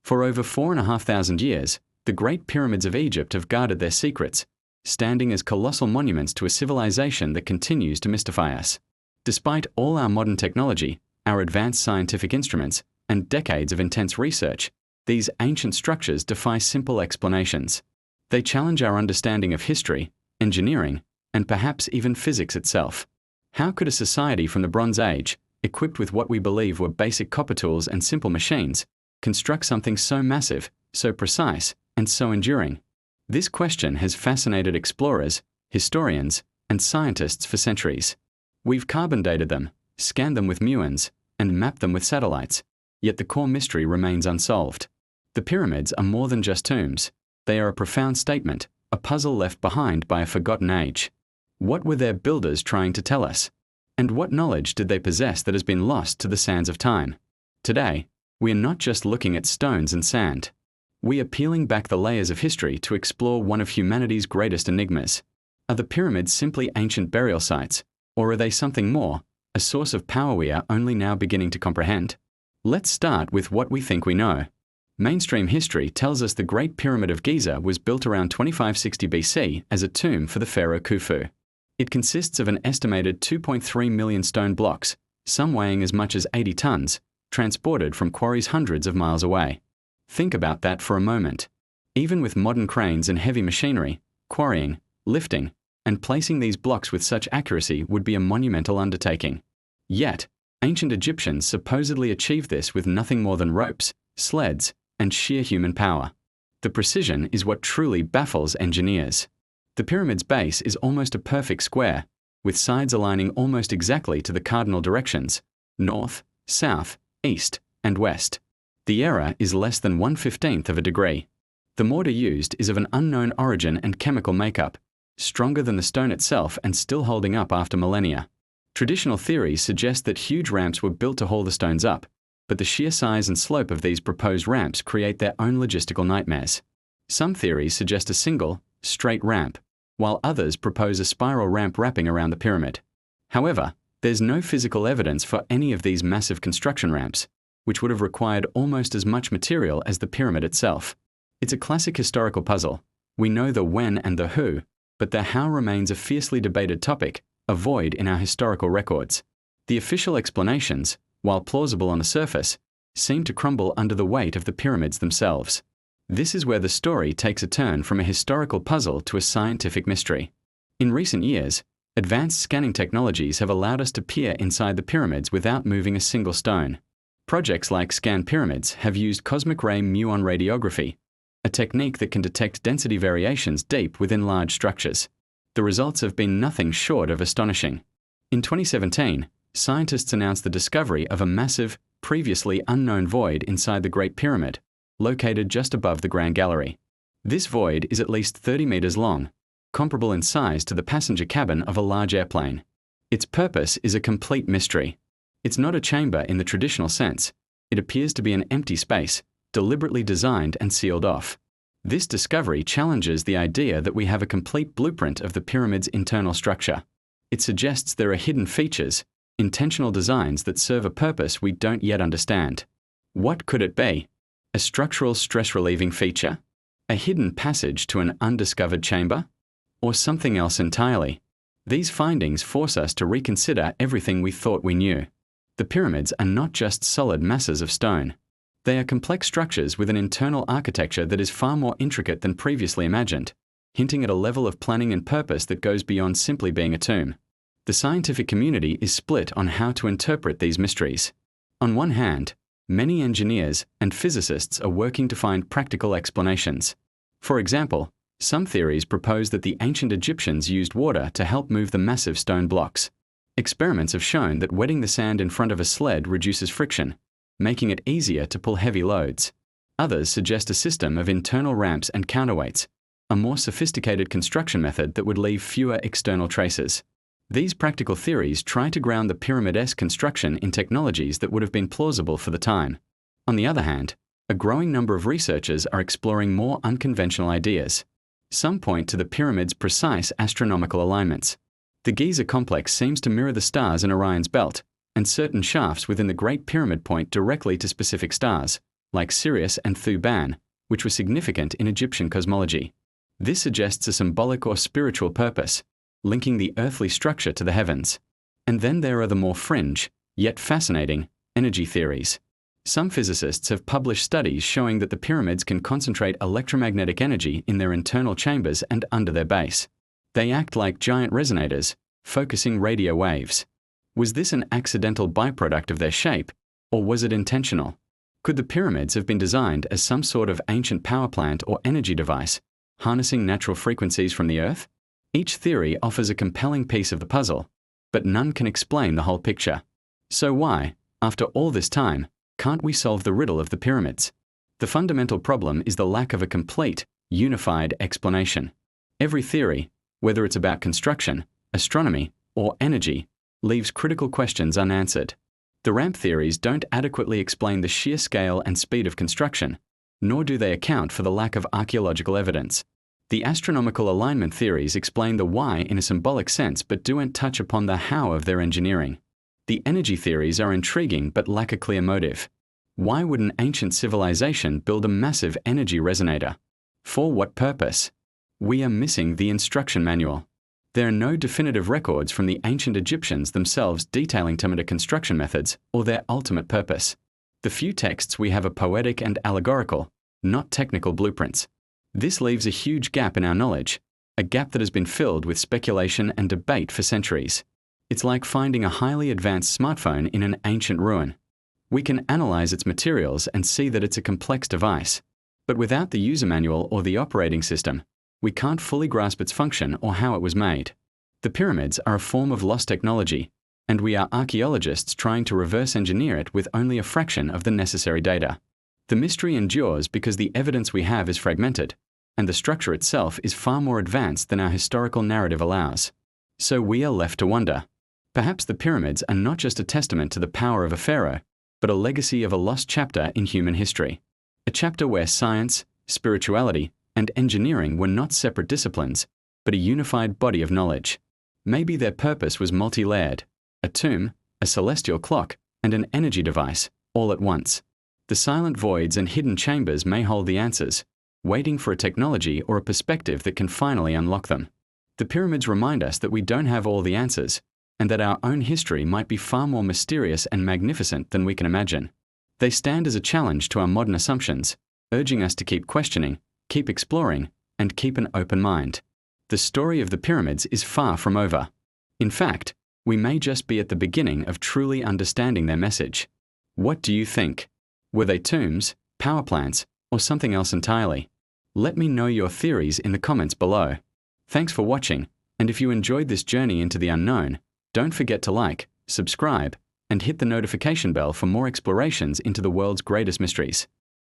For over 4,500 years, the Great Pyramids of Egypt have guarded their secrets, standing as colossal monuments to a civilization that continues to mystify us. Despite all our modern technology, our advanced scientific instruments, and decades of intense research, these ancient structures defy simple explanations. They challenge our understanding of history, engineering, and perhaps even physics itself. How could a society from the Bronze Age, equipped with what we believe were basic copper tools and simple machines, construct something so massive, so precise, and so enduring? This question has fascinated explorers, historians, and scientists for centuries. We've carbon dated them, scanned them with muons, and mapped them with satellites, yet the core mystery remains unsolved. The pyramids are more than just tombs. They are a profound statement, a puzzle left behind by a forgotten age. What were their builders trying to tell us? And what knowledge did they possess that has been lost to the sands of time? Today, we are not just looking at stones and sand. We are peeling back the layers of history to explore one of humanity's greatest enigmas. Are the pyramids simply ancient burial sites, or are they something more, a source of power we are only now beginning to comprehend? Let's start with what we think we know. Mainstream history tells us the Great Pyramid of Giza was built around 2560 BC as a tomb for the pharaoh Khufu. It consists of an estimated 2.3 million stone blocks, some weighing as much as 80 tons, transported from quarries hundreds of miles away. Think about that for a moment. Even with modern cranes and heavy machinery, quarrying, lifting, and placing these blocks with such accuracy would be a monumental undertaking. Yet, ancient Egyptians supposedly achieved this with nothing more than ropes, sleds, and sheer human power. The precision is what truly baffles engineers. The pyramid's base is almost a perfect square, with sides aligning almost exactly to the cardinal directions: north, south, east, and west. The error is less than 1/15 of a degree. The mortar used is of an unknown origin and chemical makeup, stronger than the stone itself and still holding up after millennia. Traditional theories suggest that huge ramps were built to haul the stones up, but the sheer size and slope of these proposed ramps create their own logistical nightmares. Some theories suggest a single, straight ramp, while others propose a spiral ramp wrapping around the pyramid. However, there's no physical evidence for any of these massive construction ramps, which would have required almost as much material as the pyramid itself. It's a classic historical puzzle. We know the when and the who, but the how remains a fiercely debated topic, a void in our historical records. The official explanations, while plausible on the surface, seem to crumble under the weight of the pyramids themselves. This is where the story takes a turn from a historical puzzle to a scientific mystery. In recent years, advanced scanning technologies have allowed us to peer inside the pyramids without moving a single stone. Projects like Scan Pyramids have used cosmic ray muon radiography, a technique that can detect density variations deep within large structures. The results have been nothing short of astonishing. In 2017, scientists announced the discovery of a massive, previously unknown void inside the Great Pyramid, located just above the Grand Gallery. This void is at least 30 meters long, comparable in size to the passenger cabin of a large airplane. Its purpose is a complete mystery. It's not a chamber in the traditional sense. It appears to be an empty space, deliberately designed and sealed off. This discovery challenges the idea that we have a complete blueprint of the pyramid's internal structure. It suggests there are hidden features, intentional designs that serve a purpose we don't yet understand. What could it be? A structural stress-relieving feature? A hidden passage to an undiscovered chamber? Or something else entirely? These findings force us to reconsider everything we thought we knew. The pyramids are not just solid masses of stone. They are complex structures with an internal architecture that is far more intricate than previously imagined, hinting at a level of planning and purpose that goes beyond simply being a tomb. The scientific community is split on how to interpret these mysteries. On one hand, many engineers and physicists are working to find practical explanations. For example, some theories propose that the ancient Egyptians used water to help move the massive stone blocks. Experiments have shown that wetting the sand in front of a sled reduces friction, making it easier to pull heavy loads. Others suggest a system of internal ramps and counterweights, a more sophisticated construction method that would leave fewer external traces. These practical theories try to ground the pyramid-esque construction in technologies that would have been plausible for the time. On the other hand, a growing number of researchers are exploring more unconventional ideas. Some point to the pyramid's precise astronomical alignments. The Giza complex seems to mirror the stars in Orion's belt, and certain shafts within the Great Pyramid point directly to specific stars, like Sirius and Thuban, which were significant in Egyptian cosmology. This suggests a symbolic or spiritual purpose, linking the earthly structure to the heavens. And then there are the more fringe, yet fascinating, energy theories. Some physicists have published studies showing that the pyramids can concentrate electromagnetic energy in their internal chambers and under their base. They act like giant resonators, focusing radio waves. Was this an accidental byproduct of their shape, or was it intentional? Could the pyramids have been designed as some sort of ancient power plant or energy device, harnessing natural frequencies from the Earth? Each theory offers a compelling piece of the puzzle, but none can explain the whole picture. So why, after all this time, can't we solve the riddle of the pyramids? The fundamental problem is the lack of a complete, unified explanation. Every theory, whether it's about construction, astronomy, or energy, leaves critical questions unanswered. The ramp theories don't adequately explain the sheer scale and speed of construction, nor do they account for the lack of archaeological evidence. The astronomical alignment theories explain the why in a symbolic sense but don't touch upon the how of their engineering. The energy theories are intriguing but lack a clear motive. Why would an ancient civilization build a massive energy resonator? For what purpose? We are missing the instruction manual. There are no definitive records from the ancient Egyptians themselves detailing some of the construction methods or their ultimate purpose. The few texts we have are poetic and allegorical, not technical blueprints. This leaves a huge gap in our knowledge, a gap that has been filled with speculation and debate for centuries. It's like finding a highly advanced smartphone in an ancient ruin. We can analyze its materials and see that it's a complex device, but without the user manual or the operating system, we can't fully grasp its function or how it was made. The pyramids are a form of lost technology, and we are archaeologists trying to reverse engineer it with only a fraction of the necessary data. The mystery endures because the evidence we have is fragmented, and the structure itself is far more advanced than our historical narrative allows. So we are left to wonder. Perhaps the pyramids are not just a testament to the power of a pharaoh, but a legacy of a lost chapter in human history. A chapter where science, spirituality, and engineering were not separate disciplines, but a unified body of knowledge. Maybe their purpose was multi-layered: a tomb, a celestial clock, and an energy device, all at once. The silent voids and hidden chambers may hold the answers, waiting for a technology or a perspective that can finally unlock them. The pyramids remind us that we don't have all the answers, and that our own history might be far more mysterious and magnificent than we can imagine. They stand as a challenge to our modern assumptions, urging us to keep questioning, keep exploring, and keep an open mind. The story of the pyramids is far from over. In fact, we may just be at the beginning of truly understanding their message. What do you think? Were they tombs, power plants, or something else entirely? Let me know your theories in the comments below. Thanks for watching, and if you enjoyed this journey into the unknown, don't forget to like, subscribe, and hit the notification bell for more explorations into the world's greatest mysteries.